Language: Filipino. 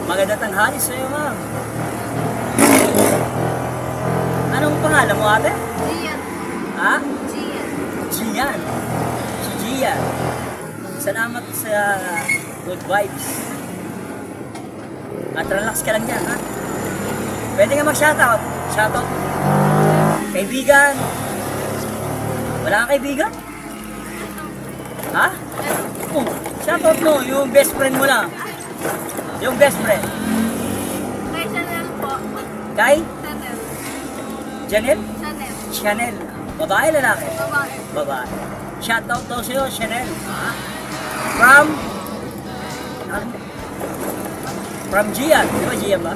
Magandang tanghali sa'yo, ma'am. Anong pangalan mo, ate? Gian. Ha? Gian. Gian. Si Gian. Salamat sa good vibes. At relax ka lang dyan, ha? Pwede nga mag-shoutout. Shoutout. Kaibigan. Wala kang kaibigan? Ha? Oh, shoutout mo, yung best friend mo lang. Yung best friend. Kay Chanel po. Kay? Chanel. Janelle? Chanel. Chanel. Babae, lalaki? Babae. Babae. Shoutout daw sa'yo, Chanel. From? From Gian. Di ba Gian ba?